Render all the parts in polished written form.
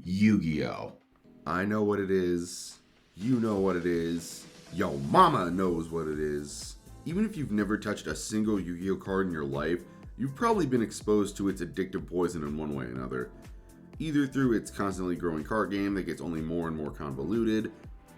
Yu-Gi-Oh! I know what it is. You know what it is. Yo mama knows what it is. Even if you've never touched a single Yu-Gi-Oh card in your life, you've probably been exposed to its addictive poison in one way or another. Either through its constantly growing card game that gets only more and more convoluted,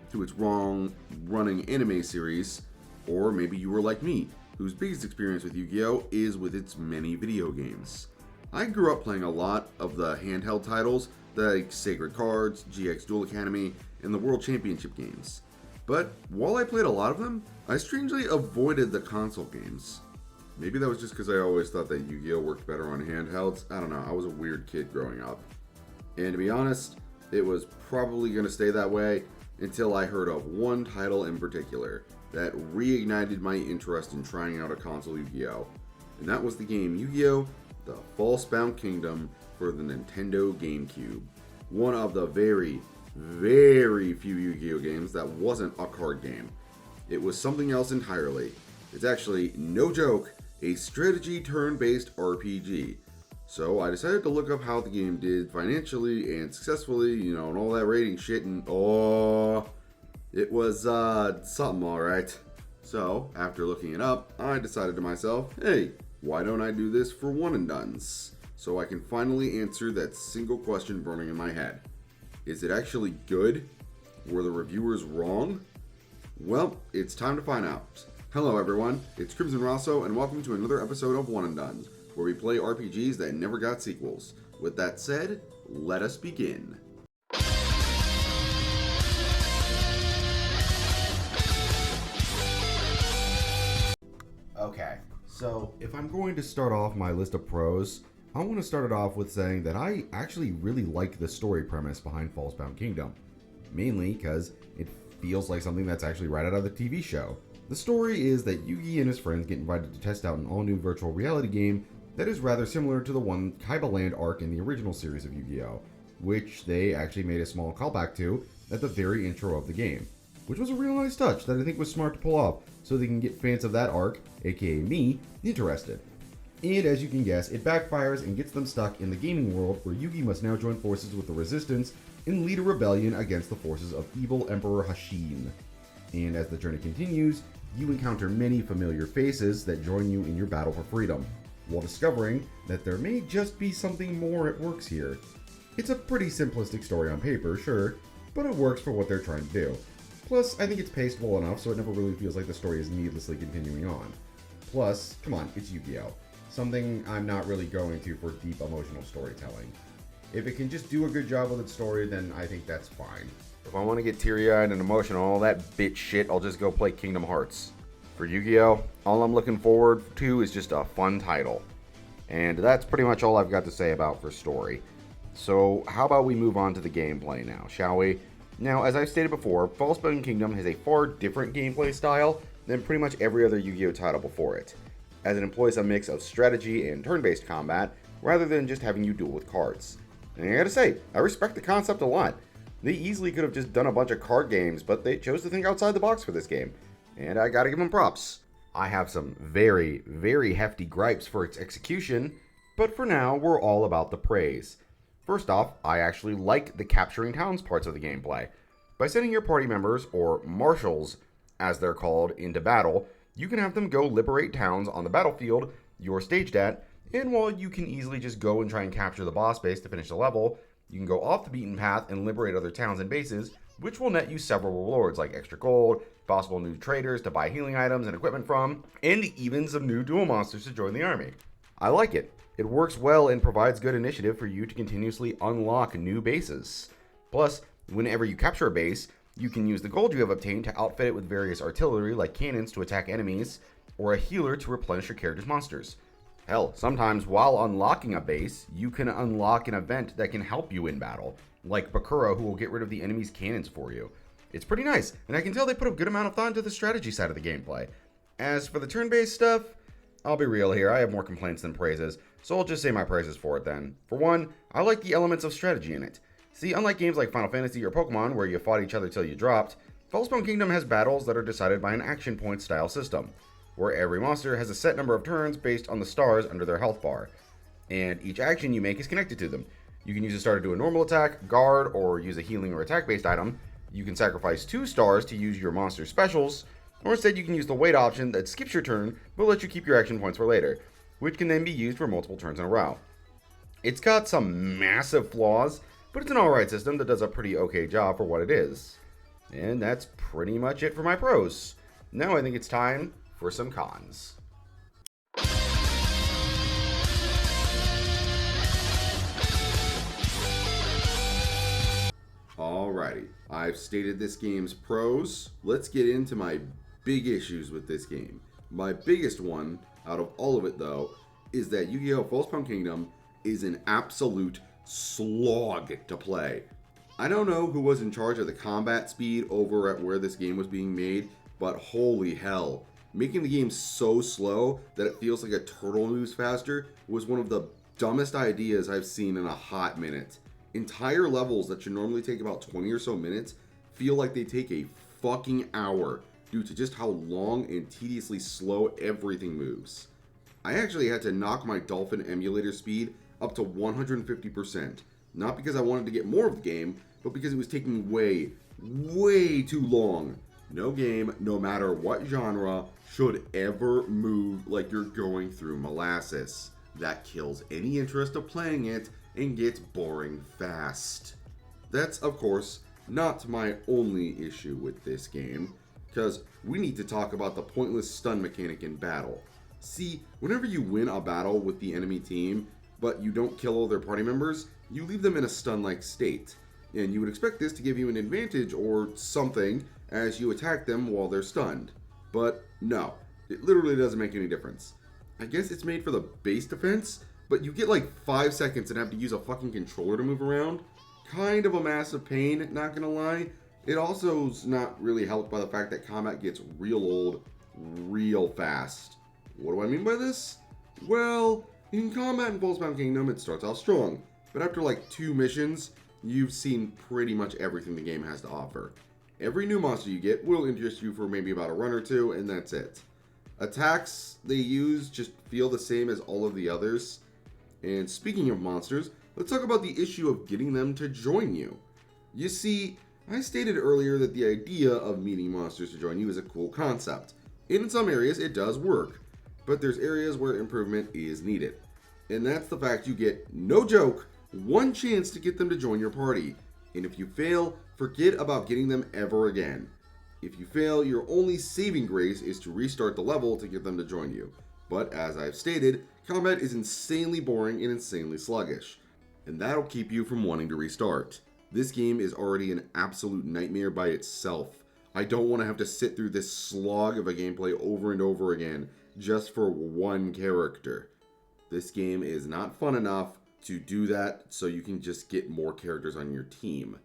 through its running anime series, or maybe you were like me, whose biggest experience with Yu-Gi-Oh is with its many video games. I grew up playing a lot of the handheld titles like Sacred Cards, GX Duel Academy, and the World Championship games. But while I played a lot of them, I strangely avoided the console games. Maybe that was just because I always thought that Yu-Gi-Oh worked better on handhelds. I don't know, I was a weird kid growing up. And to be honest, it was probably going to stay that way until I heard of one title in particular that reignited my interest in trying out a console Yu-Gi-Oh! And that was the game Yu-Gi-Oh! The Falsebound Kingdom for the Nintendo GameCube. One of the very, very few Yu-Gi-Oh! Games that wasn't a card game. It was something else entirely. It's actually, no joke, a strategy turn-based RPG. So I decided to look up how the game did financially and successfully, and all that rating shit, and it was something alright. So, after looking it up, I decided to myself, hey, why don't I do this for one and dones? So I can finally answer that single question burning in my head. Is it actually good? Were the reviewers wrong? Well, it's time to find out. Hello everyone, it's Crimson Rosso, and welcome to another episode of One and Dones, where we play RPGs that never got sequels. With that said, let us begin. Okay, so if I'm going to start off my list of pros, I want to start it off with saying that I actually really like the story premise behind Falsebound Kingdom. Mainly because it feels like something that's actually right out of the TV show. The story is that Yugi and his friends get invited to test out an all-new virtual reality game that is rather similar to the one Kaiba Land arc in the original series of Yu-Gi-Oh!, which they actually made a small callback to at the very intro of the game, which was a real nice touch that I think was smart to pull off so they can get fans of that arc, aka me, interested. And as you can guess, it backfires and gets them stuck in the gaming world where Yugi must now join forces with the Resistance and lead a rebellion against the forces of evil Emperor Hashin. And as the journey continues, you encounter many familiar faces that join you in your battle for freedom, while discovering that there may just be something more at work here. It's a pretty simplistic story on paper, sure, but it works for what they're trying to do. Plus, I think it's paced well enough so it never really feels like the story is needlessly continuing on. Plus, come on, it's Yu-Gi-Oh! Something I'm not really going to for deep emotional storytelling. If it can just do a good job with its story, then I think that's fine. If I want to get teary-eyed and emotional, all that bitch shit, I'll just go play Kingdom Hearts. For Yu-Gi-Oh!, all I'm looking forward to is just a fun title. And that's pretty much all I've got to say about for story. So how about we move on to the gameplay now, shall we? Now, as I've stated before, Falsebound Kingdom has a far different gameplay style than pretty much every other Yu-Gi-Oh! Title before it, as it employs a mix of strategy and turn-based combat, rather than just having you duel with cards. And I gotta say, I respect the concept a lot. They easily could have just done a bunch of card games, but they chose to think outside the box for this game, and I gotta give them props. I have some very, very hefty gripes for its execution, but for now, we're all about the praise. First off, I actually like the capturing towns parts of the gameplay. By sending your party members, or marshals, as they're called, into battle, you can have them go liberate towns on the battlefield you're staged at, and while you can easily just go and try and capture the boss base to finish the level, you can go off the beaten path and liberate other towns and bases, which will net you several rewards like extra gold, possible new traders to buy healing items and equipment from, and even some new duel monsters to join the army. I like it. It works well and provides good initiative for you to continuously unlock new bases. Plus, whenever you capture a base, you can use the gold you have obtained to outfit it with various artillery like cannons to attack enemies, or a healer to replenish your character's monsters. Hell, sometimes while unlocking a base, you can unlock an event that can help you in battle, like Bakura, who will get rid of the enemy's cannons for you. It's pretty nice, and I can tell they put a good amount of thought into the strategy side of the gameplay. As for the turn-based stuff, I'll be real here, I have more complaints than praises, so I'll just say my praises for it then. For one, I like the elements of strategy in it. See, unlike games like Final Fantasy or Pokemon where you fought each other till you dropped, Falsebound Kingdom has battles that are decided by an action point style system, where every monster has a set number of turns based on the stars under their health bar, and each action you make is connected to them. You can use a star to do a normal attack, guard, or use a healing or attack-based item. You can sacrifice 2 stars to use your monster specials, or instead you can use the wait option that skips your turn but lets you keep your action points for later, which can then be used for multiple turns in a row. It's got some massive flaws, but it's an alright system that does a pretty okay job for what it is. And that's pretty much it for my pros. Now I think it's time for some cons. Alrighty, I've stated this game's pros. Let's get into my big issues with this game. My biggest one, out of all of it though, is that Yu-Gi-Oh! Falsebound Kingdom is an absolute slog to play. I don't know who was in charge of the combat speed over at where this game was being made, but holy hell, making the game so slow that it feels like a turtle moves faster was one of the dumbest ideas I've seen in a hot minute. Entire levels that should normally take about 20 or so minutes feel like they take a fucking hour due to just how long and tediously slow everything moves. I actually had to knock my Dolphin emulator speed up to 150%, not because I wanted to get more of the game, but because it was taking way too long. No game, no matter what genre, should ever move like you're going through molasses. That kills any interest of playing it and gets boring fast. That's, of course, not my only issue with this game, because we need to talk about the pointless stun mechanic in battle. See, whenever you win a battle with the enemy team, but you don't kill all their party members, you leave them in a stun-like state, and you would expect this to give you an advantage or something as you attack them while they're stunned. But no, it literally doesn't make any difference. I guess it's made for the base defense, but you get like 5 seconds and have to use a fucking controller to move around. Kind of a massive pain, not gonna lie. It also is not really helped by the fact that combat gets real old real fast. What do I mean by this? Well, in combat in Falsebound Kingdom it starts out strong, but after like 2 missions, you've seen pretty much everything the game has to offer. Every new monster you get will interest you for maybe about a run or two, and that's it. Attacks they use just feel the same as all of the others. And speaking of monsters, let's talk about the issue of getting them to join you. You see, I stated earlier that the idea of meeting monsters to join you is a cool concept. And in some areas it does work, but there's areas where improvement is needed. And that's the fact you get, no joke, 1 chance to get them to join your party. And if you fail, forget about getting them ever again. If you fail, your only saving grace is to restart the level to get them to join you. But as I've stated, combat is insanely boring and insanely sluggish, and that'll keep you from wanting to restart. This game is already an absolute nightmare by itself. I don't want to have to sit through this slog of a gameplay over and over again just for 1 character. This game is not fun enough to do that so you can just get more characters on your team.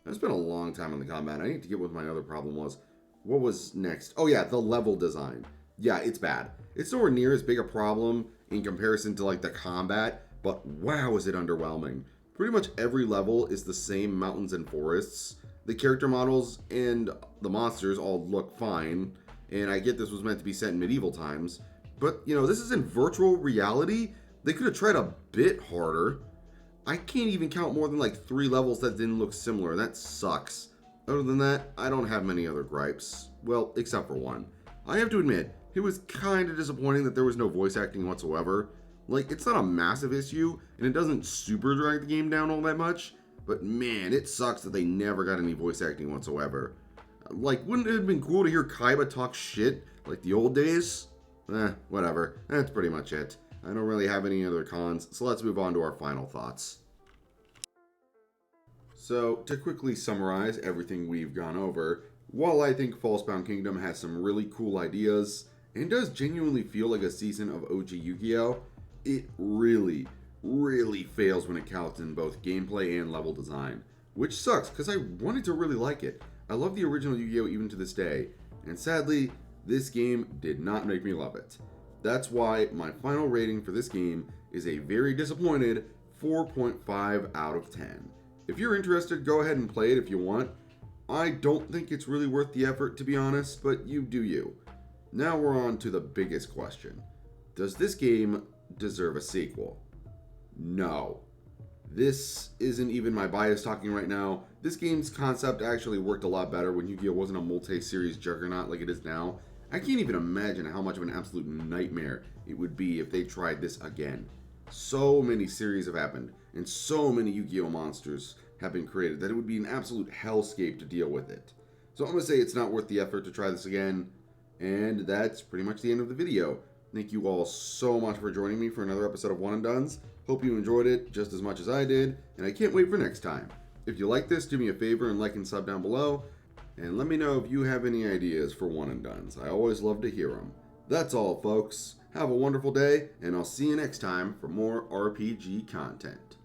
I've spent a long time on the combat. I need to get what my other problem was. What was next? Oh yeah, the level design. Yeah, it's bad. It's nowhere near as big a problem in comparison to like the combat, but wow is it underwhelming. Pretty much every level is the same mountains and forests. The character models and the monsters all look fine, and I get this was meant to be set in medieval times, but you know, this is in virtual reality. They could have tried a bit harder. I can't even count more than like 3 levels that didn't look similar. That sucks. Other than that, I don't have many other gripes. Well, except for one. I have to admit, it was kind of disappointing that there was no voice acting whatsoever. Like, it's not a massive issue, and it doesn't super drag the game down all that much, but man, it sucks that they never got any voice acting whatsoever. Like, wouldn't it have been cool to hear Kaiba talk shit like the old days? Whatever. That's pretty much it. I don't really have any other cons, so let's move on to our final thoughts. So, to quickly summarize everything we've gone over, while I think Falsebound Kingdom has some really cool ideas, and does genuinely feel like a season of OG Yu-Gi-Oh!, it really fails when it counts in both gameplay and level design. Which sucks, because I wanted to really like it. I love the original Yu-Gi-Oh! Even to this day, and sadly, this game did not make me love it. That's why my final rating for this game is a very disappointed 4.5 out of 10. If you're interested, go ahead and play it if you want. I don't think it's really worth the effort, to be honest, but you do you. Now we're on to the biggest question. Does this game deserve a sequel? No. This isn't even my bias talking right now. This game's concept actually worked a lot better when Yu-Gi-Oh! Wasn't a multi-series juggernaut like it is now. I can't even imagine how much of an absolute nightmare it would be if they tried this again. So many series have happened, and so many Yu-Gi-Oh! Monsters have been created that it would be an absolute hellscape to deal with it. So I'm going to say it's not worth the effort to try this again, and that's pretty much the end of the video. Thank you all so much for joining me for another episode of One and Dones. Hope you enjoyed it just as much as I did, and I can't wait for next time. If you like this, do me a favor and like and sub down below, and let me know if you have any ideas for One and Dones. I always love to hear them. That's all, folks. Have a wonderful day, and I'll see you next time for more RPG content.